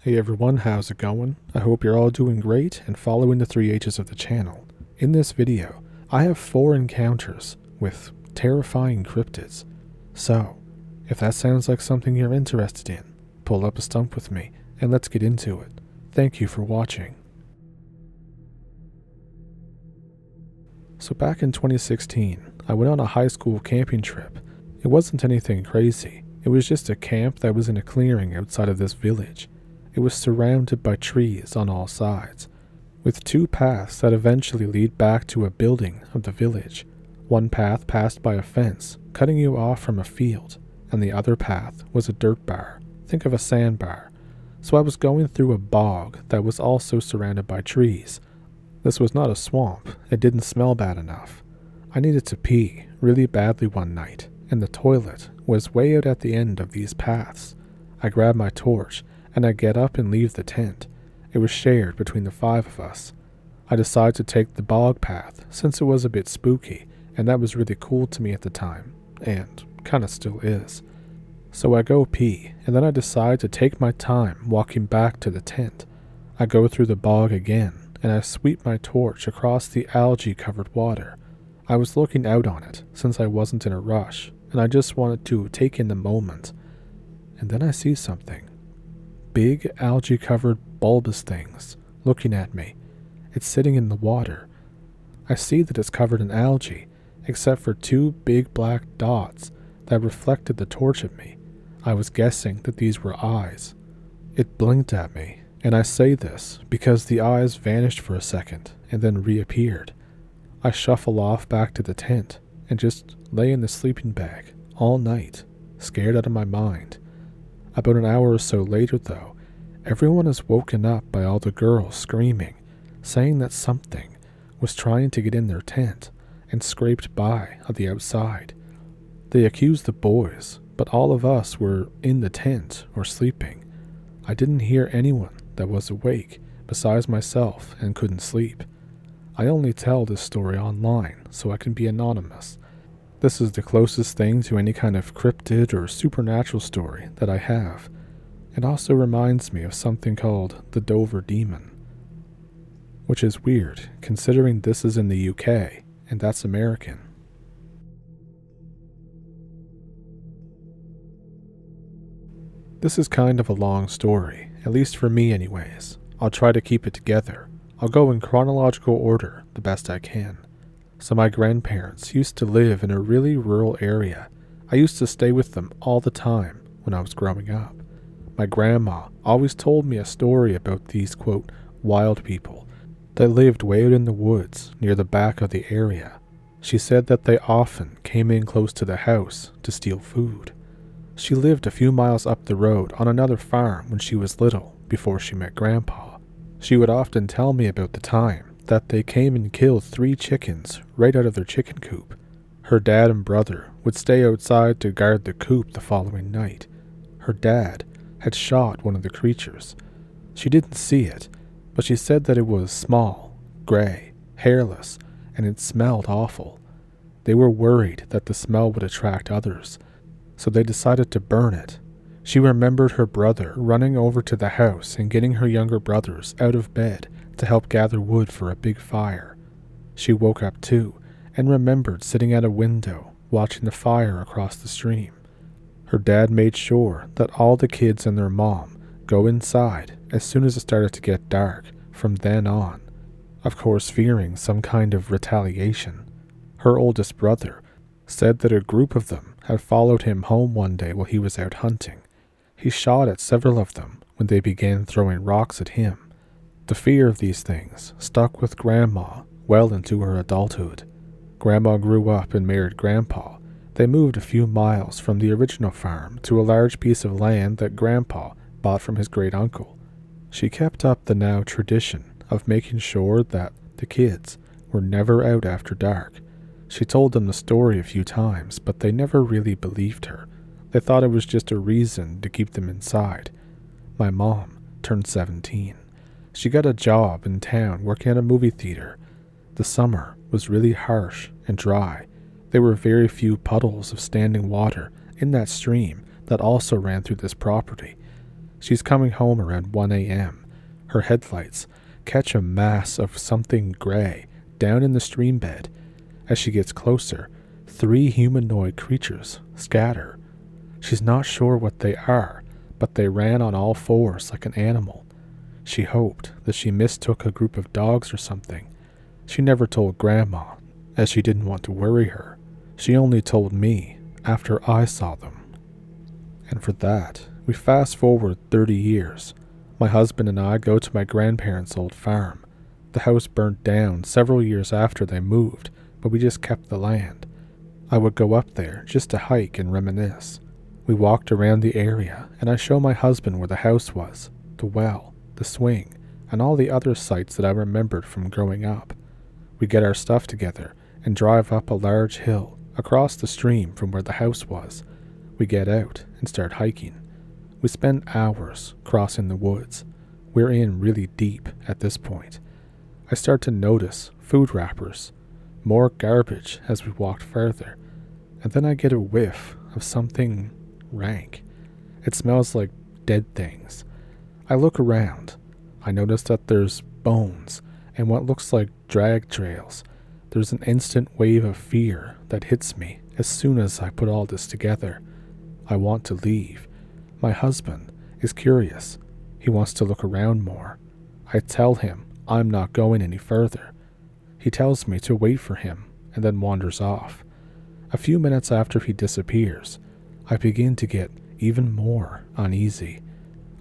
Hey everyone, how's it going? I hope you're all doing great and following the 3 H's of the channel. In this video, I have 4 encounters with terrifying cryptids. So, if that sounds like something you're interested in, pull up a stump with me and let's get into it. Thank you for watching. So back in 2016, I went on a high school camping trip. It wasn't anything crazy. It was just a camp that was in a clearing outside of this village. It was surrounded by trees on all sides, with 2 paths that eventually lead back to a building of the village. One path passed by a fence, cutting you off from a field, and the other path was a dirt bar. Think of a sandbar. So I was going through a bog that was also surrounded by trees. This was not a swamp. It didn't smell bad enough. I needed to pee really badly one night, and the toilet was way out at the end of these paths. I grabbed my torch, and I get up and leave the tent. It was shared between the 5 of us. I decided to take the bog path since it was a bit spooky, and that was really cool to me at the time, and kinda still is. So I go pee, and then I decide to take my time walking back to the tent. I go through the bog again, and I sweep my torch across the algae-covered water. I was looking out on it since I wasn't in a rush, and I just wanted to take in the moment. And then I see something. Big algae-covered bulbous things looking at me. It's sitting in the water. I see that it's covered in algae, except for 2 big black dots that reflected the torch at me. I was guessing that these were eyes. It blinked at me, and I say this because the eyes vanished for a second and then reappeared. I shuffle off back to the tent and just lay in the sleeping bag all night, scared out of my mind. About an hour or so later, though, everyone is woken up by all the girls screaming, saying that something was trying to get in their tent and scraped by on the outside. They accused the boys, but all of us were in the tent or sleeping. I didn't hear anyone that was awake besides myself and couldn't sleep. I only tell this story online so I can be anonymous. This is the closest thing to any kind of cryptid or supernatural story that I have. It also reminds me of something called the Dover Demon, which is weird considering this is in the UK and that's American. This is kind of a long story, at least for me anyways. I'll try to keep it together. I'll go in chronological order the best I can. So my grandparents used to live in a really rural area. I used to stay with them all the time when I was growing up. My grandma always told me a story about these, quote, wild people that lived way out in the woods near the back of the area. She said that they often came in close to the house to steal food. She lived a few miles up the road on another farm when she was little before she met Grandpa. She would often tell me about the time that they came and killed 3 chickens right out of their chicken coop. Her dad and brother would stay outside to guard the coop the following night. Her dad had shot one of the creatures. She didn't see it, but she said that it was small, gray, hairless, and it smelled awful. They were worried that the smell would attract others, so they decided to burn it. She remembered her brother running over to the house and getting her younger brothers out of bed to help gather wood for a big fire. She woke up too and remembered sitting at a window watching the fire across the stream. Her dad made sure that all the kids and their mom go inside as soon as it started to get dark from then on, of course fearing some kind of retaliation. Her oldest brother said that a group of them had followed him home one day while he was out hunting. He shot at several of them when they began throwing rocks at him. The fear of these things stuck with Grandma well into her adulthood. Grandma grew up and married Grandpa. They moved a few miles from the original farm to a large piece of land that Grandpa bought from his great-uncle. She kept up the now tradition of making sure that the kids were never out after dark. She told them the story a few times, but they never really believed her. They thought it was just a reason to keep them inside. My mom turned 17. She got a job in town working at a movie theater. The summer was really harsh and dry. There were very few puddles of standing water in that stream that also ran through this property. She's coming home around 1 a.m. Her headlights catch a mass of something gray down in the stream bed. As she gets closer, 3 humanoid creatures scatter. She's not sure what they are, but they ran on all fours like an animal. She hoped that she mistook a group of dogs or something. She never told Grandma, as she didn't want to worry her. She only told me after I saw them. And for that, we fast forward 30 years. My husband and I go to my grandparents' old farm. The house burnt down several years after they moved, but we just kept the land. I would go up there just to hike and reminisce. We walked around the area, and I show my husband where the house was, the well, the swing, and all the other sites that I remembered from growing up. We get our stuff together and drive up a large hill across the stream from where the house was. We get out and start hiking. We spend hours crossing the woods. We're in really deep at this point. I start to notice food wrappers, more garbage as we walked further, and then I get a whiff of something rank. It smells like dead things. I look around. I notice that there's bones and what looks like drag trails. There's an instant wave of fear that hits me as soon as I put all this together. I want to leave. My husband is curious. He wants to look around more. I tell him I'm not going any further. He tells me to wait for him and then wanders off. A few minutes after he disappears, I begin to get even more uneasy.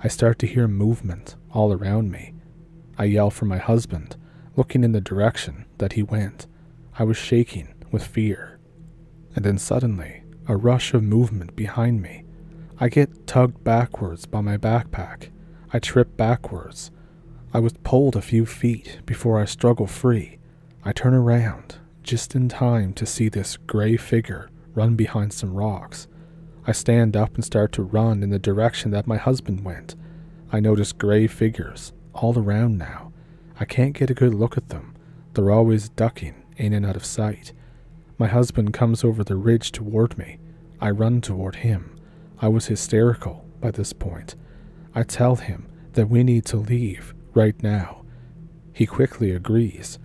I start to hear movement all around me. I yell for my husband, looking in the direction that he went. I was shaking with fear. And then suddenly, a rush of movement behind me. I get tugged backwards by my backpack. I trip backwards. I was pulled a few feet before I struggle free. I turn around, just in time to see this gray figure run behind some rocks. I stand up and start to run in the direction that my husband went. I notice gray figures all around now. I can't get a good look at them. They're always ducking in and out of sight. My husband comes over the ridge toward me. I run toward him. I was hysterical by this point. I tell him that we need to leave right now. He quickly agrees.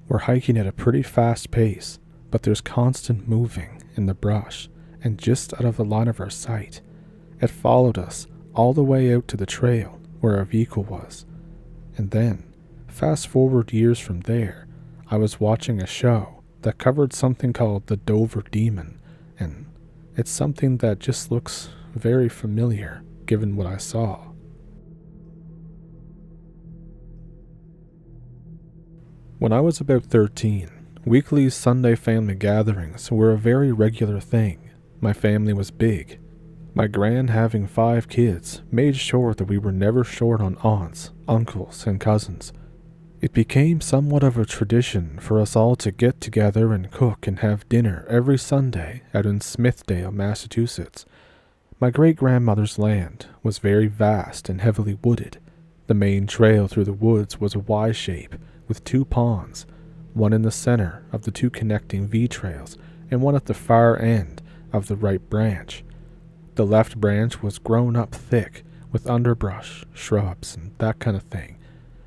We're hiking at a pretty fast pace, but there's constant moving in the brush and just out of the line of our sight. It followed us all the way out to the trail where our vehicle was. And then, fast forward years from there, I was watching a show that covered something called the Dover Demon, and it's something that just looks very familiar given what I saw. When I was about 13, weekly Sunday family gatherings were a very regular thing. My family was big. My gran, having 5 kids, made sure that we were never short on aunts, uncles, and cousins. It became somewhat of a tradition for us all to get together and cook and have dinner every Sunday out in Smithdale, Massachusetts. My great-grandmother's land was very vast and heavily wooded. The main trail through the woods was a Y shape with 2 ponds, one in the center of the 2 connecting V trails and one at the far end of the right branch. The left branch was grown up thick with underbrush, shrubs, and that kind of thing.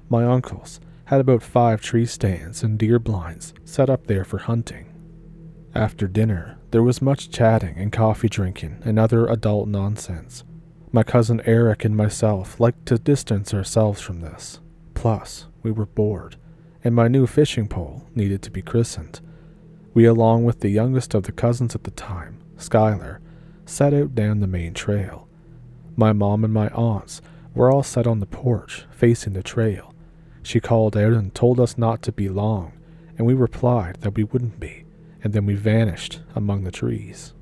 My uncles had about 5 tree stands and deer blinds set up there for hunting. After dinner, there was much chatting and coffee drinking and other adult nonsense. My cousin Eric and myself liked to distance ourselves from this. Plus, we were bored, and my new fishing pole needed to be christened. We, along with the youngest of the cousins at the time, Skylar, set out down the main trail. My mom and my aunts were all set on the porch, facing the trail. She called out and told us not to be long, and we replied that we wouldn't be, and then we vanished among the trees.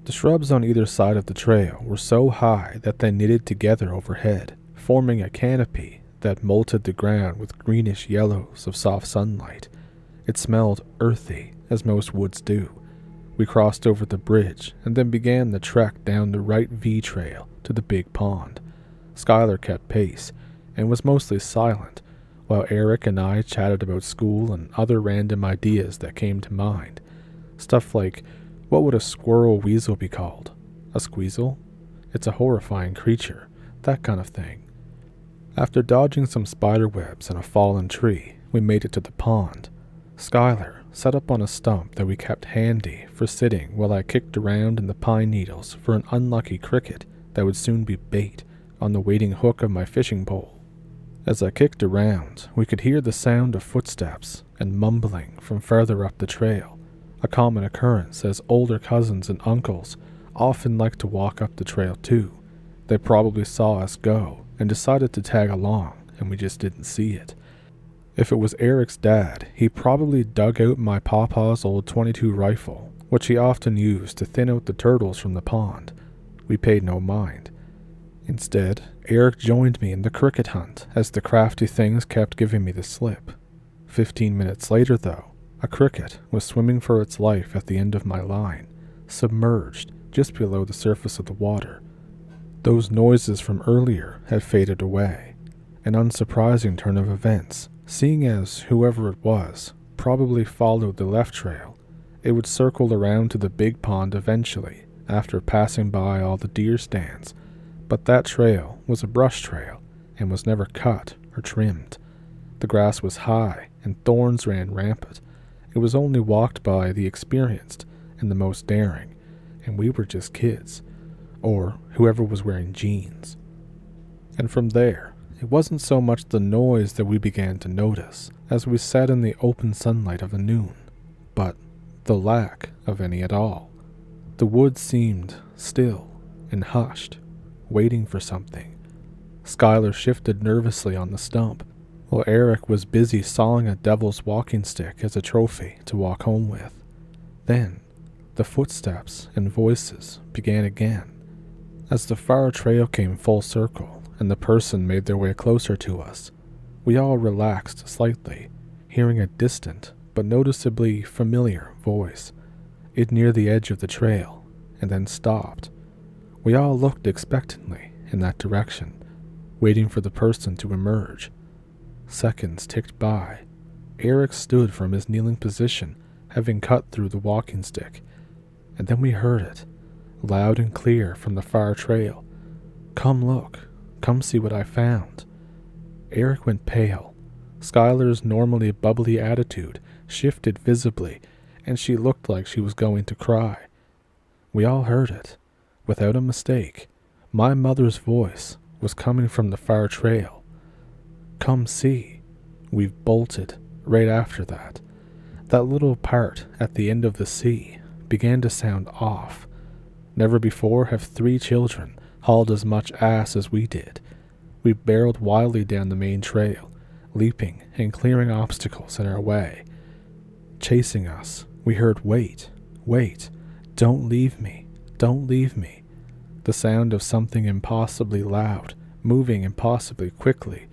The shrubs on either side of the trail were so high that they knitted together overhead, forming a canopy that molted the ground with greenish yellows of soft sunlight. It smelled earthy, as most woods do. We crossed over the bridge and then began the trek down the right V trail to the big pond. Skylar kept pace and was mostly silent, while Eric and I chatted about school and other random ideas that came to mind. Stuff like, what would a squirrel weasel be called? A squeezle? It's a horrifying creature, that kind of thing. After dodging some spider webs and a fallen tree, we made it to the pond. Skylar sat up on a stump that we kept handy for sitting while I kicked around in the pine needles for an unlucky cricket that would soon be bait on the waiting hook of my fishing pole. As I kicked around, we could hear the sound of footsteps and mumbling from further up the trail, a common occurrence as older cousins and uncles often liked to walk up the trail too. They probably saw us go and decided to tag along, and we just didn't see it. If it was Eric's dad, he probably dug out my papa's old .22 rifle, which he often used to thin out the turtles from the pond. We paid no mind. Instead, Eric joined me in the cricket hunt as the crafty things kept giving me the slip. 15 minutes later, though, a cricket was swimming for its life at the end of my line, submerged just below the surface of the water. Those noises from earlier had faded away. An unsurprising turn of events, seeing as whoever it was probably followed the left trail. It would circle around to the big pond eventually, after passing by all the deer stands, but that trail was a brush trail and was never cut or trimmed. The grass was high and thorns ran rampant. It was only walked by the experienced and the most daring, and we were just kids, or whoever was wearing jeans. And from there, it wasn't so much the noise that we began to notice as we sat in the open sunlight of the noon, but the lack of any at all. The woods seemed still and hushed, waiting for something. Skylar shifted nervously on the stump, while Eric was busy sawing a devil's walking stick as a trophy to walk home with. Then, the footsteps and voices began again. As the far trail came full circle and the person made their way closer to us, we all relaxed slightly, hearing a distant but noticeably familiar voice. It neared the edge of the trail and then stopped. We all looked expectantly in that direction, waiting for the person to emerge. Seconds ticked by. Eric stood from his kneeling position, having cut through the walking stick, and then we heard it, loud and clear from the far trail. "Come look. Come see what I found." Eric went pale. Skylar's normally bubbly attitude shifted visibly, and she looked like she was going to cry. We all heard it. Without a mistake, my mother's voice was coming from the far trail. "Come see." We bolted right after that. That little part at the end of the "C" began to sound off. Never before have 3 children hauled as much ass as we did. We barreled wildly down the main trail, leaping and clearing obstacles in our way. Chasing us, we heard, "Wait, wait, don't leave me, don't leave me." The sound of something impossibly loud, moving impossibly quickly,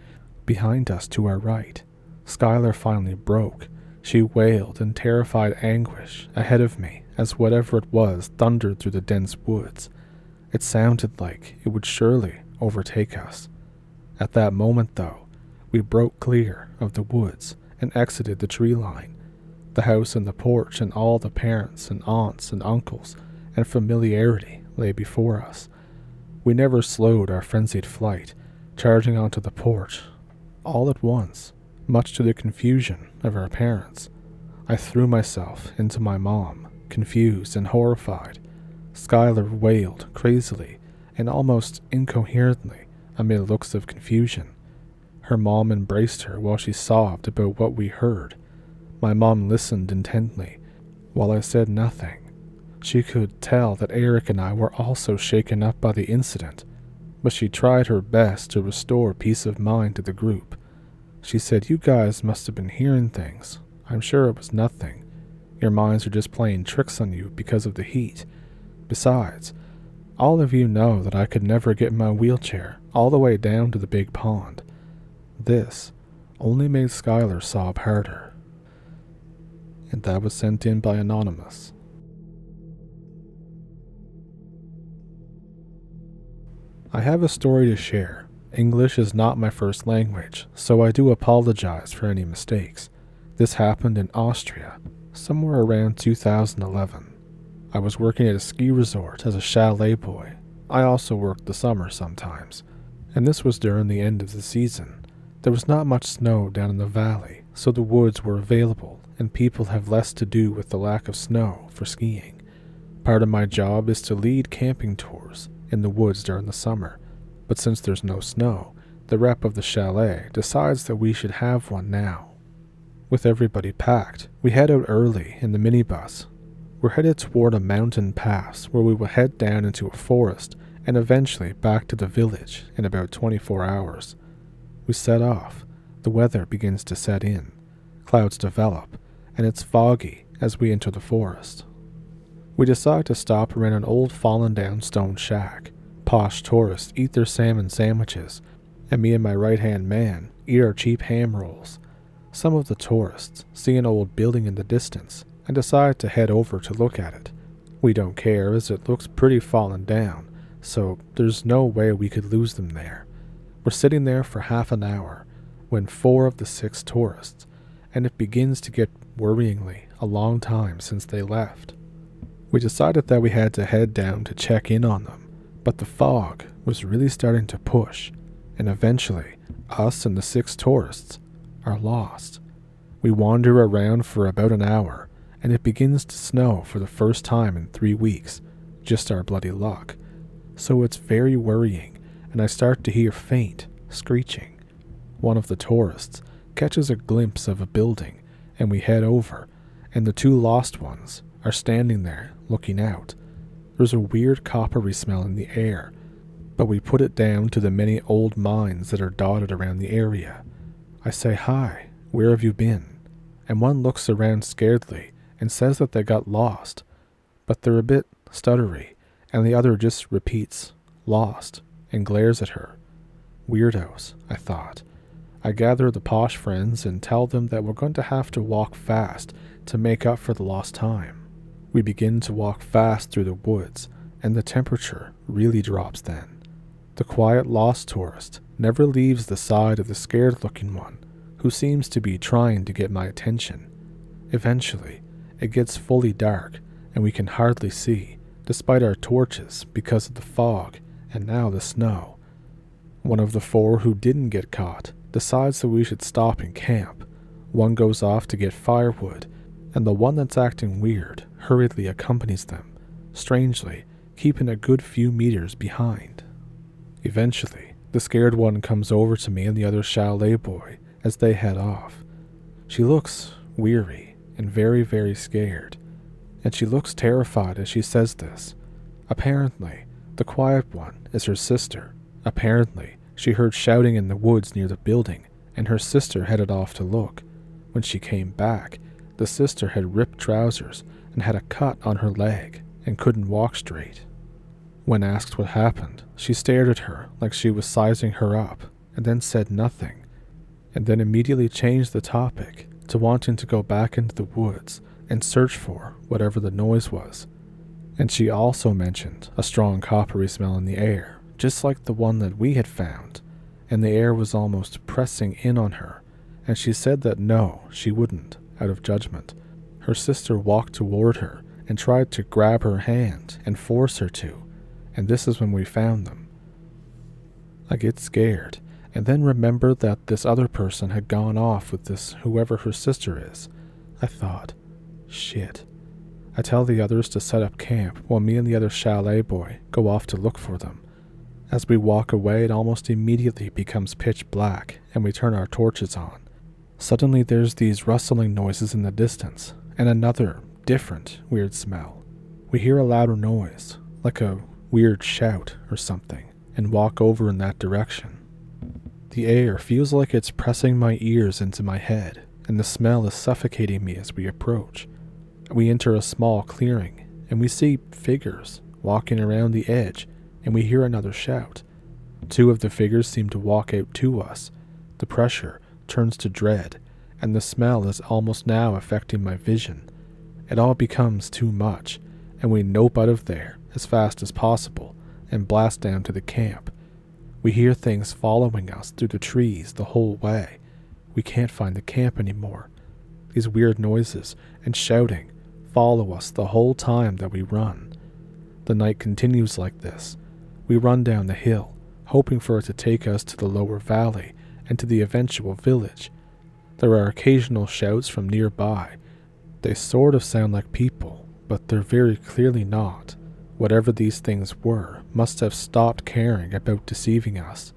behind us to our right. Skylar finally broke. She wailed in terrified anguish ahead of me as whatever it was thundered through the dense woods. It sounded like it would surely overtake us. At that moment, though, we broke clear of the woods and exited the tree line. The house and the porch and all the parents and aunts and uncles and familiarity lay before us. We never slowed our frenzied flight, charging onto the porch. All at once, much to the confusion of our parents, I threw myself into my mom, confused and horrified. Skylar wailed crazily and almost incoherently amid looks of confusion. Her mom embraced her while she sobbed about what we heard. My mom listened intently while I said nothing. She could tell that Eric and I were also shaken up by the incident, but she tried her best to restore peace of mind to the group. She said, "You guys must have been hearing things. I'm sure it was nothing. Your minds are just playing tricks on you because of the heat. Besides, all of you know that I could never get my wheelchair all the way down to the big pond." This only made Skylar sob harder. And that was sent in by Anonymous. I have a story to share. English is not my first language, so I do apologize for any mistakes. This happened in Austria, somewhere around 2011. I was working at a ski resort as a chalet boy. I also worked the summer sometimes. and this was during the end of the season. There was not much snow down in the valley, so the woods were available, and people have less to do with the lack of snow for skiing. Part of my job is to lead camping tours in the woods during the summer, but since there's no snow, the rep of the chalet decides that we should have one now. With everybody packed, we head out early in the minibus. We're headed toward a mountain pass where we will head down into a forest and eventually back to the village in about 24 hours. We set off. The weather begins to set in. Clouds develop, and it's foggy as we enter the forest. We decide to stop around an old fallen down stone shack. Posh tourists eat their salmon sandwiches, and me and my right-hand man eat our cheap ham rolls. Some of the tourists see an old building in the distance and decide to head over to look at it. We don't care as it looks pretty fallen down, so there's no way we could lose them there. We're sitting there for half an hour when 4 of the 6 tourists, and it begins to get worryingly a long time since they left. We decided that we had to head down to check in on them, but the fog was really starting to push, and eventually us and the 6 tourists are lost. We wander around for about an hour, and it begins to snow for the first time in 3 weeks, just our bloody luck. So it's very worrying, and I start to hear faint screeching. One of the tourists catches a glimpse of a building, and we head over, and the 2 lost ones are standing there looking out. There's a weird coppery smell in the air, but we put it down to the many old mines that are dotted around the area. I say, "Hi, where have you been?" And one looks around scaredly and says that they got lost, but they're a bit stuttery, and the other just repeats, "Lost," and glares at her. Weirdos, I thought. I gather the posh friends and tell them that we're going to have to walk fast to make up for the lost time. We begin to walk fast through the woods, and the temperature really drops then. The quiet lost tourist never leaves the side of the scared-looking one, who seems to be trying to get my attention. Eventually, it gets fully dark, and we can hardly see, despite our torches because of the fog and now the snow. One of the 4 who didn't get caught decides that we should stop and camp. One goes off to get firewood, and the one that's acting weird hurriedly accompanies them, strangely keeping a good few meters behind. Eventually, the scared one comes over to me and the other chalet boy as they head off. She looks weary and very, very scared, and she looks terrified as she says this. Apparently, the quiet one is her sister. Apparently, she heard shouting in the woods near the building, and her sister headed off to look. When she came back, the sister had ripped trousers and had a cut on her leg and couldn't walk straight. When asked what happened, she stared at her like she was sizing her up, and then said nothing, and then immediately changed the topic to wanting to go back into the woods and search for whatever the noise was. And she also mentioned a strong coppery smell in the air, just like the one that we had found, and the air was almost pressing in on her, and she said that no, she wouldn't, out of judgment. Her sister walked toward her and tried to grab her hand and force her to, and this is when we found them. I get scared, and then remember that this other person had gone off with this whoever her sister is. I thought, shit. I tell the others to set up camp while me and the other chalet boy go off to look for them. As we walk away, it almost immediately becomes pitch black, and we turn our torches on. Suddenly there's these rustling noises in the distance, and another, different, weird smell. We hear a louder noise, like a weird shout or something, and walk over in that direction. The air feels like it's pressing my ears into my head, and the smell is suffocating me as we approach. We enter a small clearing, and we see figures walking around the edge, and we hear another shout. 2 of the figures seem to walk out to us. The pressure turns to dread, and the smell is almost now affecting my vision. It all becomes too much, and we nope out of there as fast as possible and blast down to the camp. We hear things following us through the trees the whole way. We can't find the camp anymore. These weird noises and shouting follow us the whole time that we run. The night continues like this. We run down the hill, hoping for it to take us to the lower valley and to the eventual village. There are occasional shouts from nearby. They sort of sound like people, but they're very clearly not. Whatever these things were must have stopped caring about deceiving us.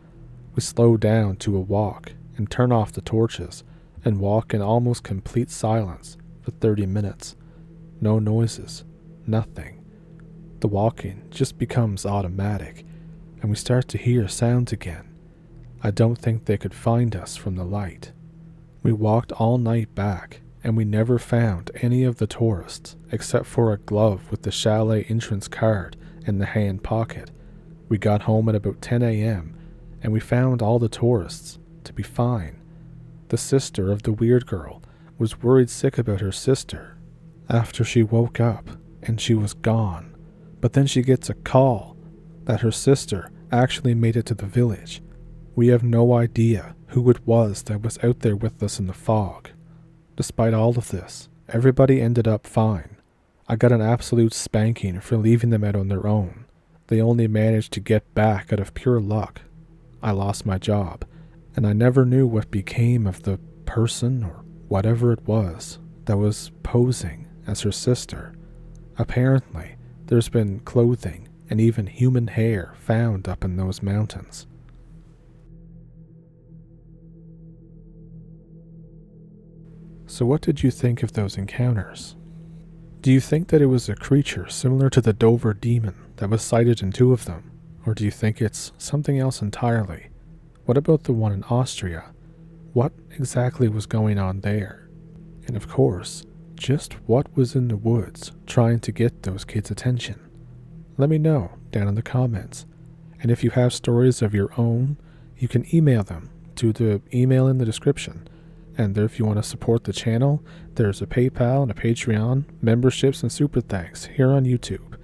We slow down to a walk and turn off the torches and walk in almost complete silence for 30 minutes. No noises, nothing. The walking just becomes automatic, and we start to hear sounds again. I don't think they could find us from the light. We walked all night back, and we never found any of the tourists except for a glove with the chalet entrance card in the hand pocket. We got home at about 10 a.m., and we found all the tourists to be fine. The sister of the weird girl was worried sick about her sister after she woke up and she was gone. But then she gets a call that her sister actually made it to the village. We have no idea who it was that was out there with us in the fog. Despite all of this, everybody ended up fine. I got an absolute spanking for leaving them out on their own. They only managed to get back out of pure luck. I lost my job, and I never knew what became of the person or whatever it was that was posing as her sister. Apparently, there's been clothing and even human hair found up in those mountains. So what did you think of those encounters? Do you think that it was a creature similar to the Dover demon that was sighted in 2 of them? Or do you think it's something else entirely? What about the one in Austria? What exactly was going on there? And of course, just what was in the woods trying to get those kids' attention? Let me know down in the comments. And if you have stories of your own, you can email them to the email in the description. And if you want to support the channel, there's a PayPal and a Patreon, memberships and super thanks here on YouTube.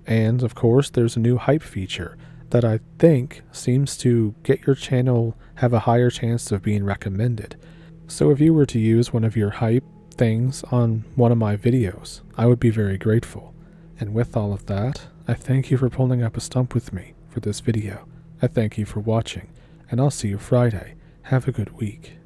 And of course, there's a new hype feature that I think seems to get your channel have a higher chance of being recommended. So if you were to use one of your hype things on one of my videos, I would be very grateful. And with all of that, I thank you for pulling up a stump with me for this video. I thank you for watching, and I'll see you Friday. Have a good week.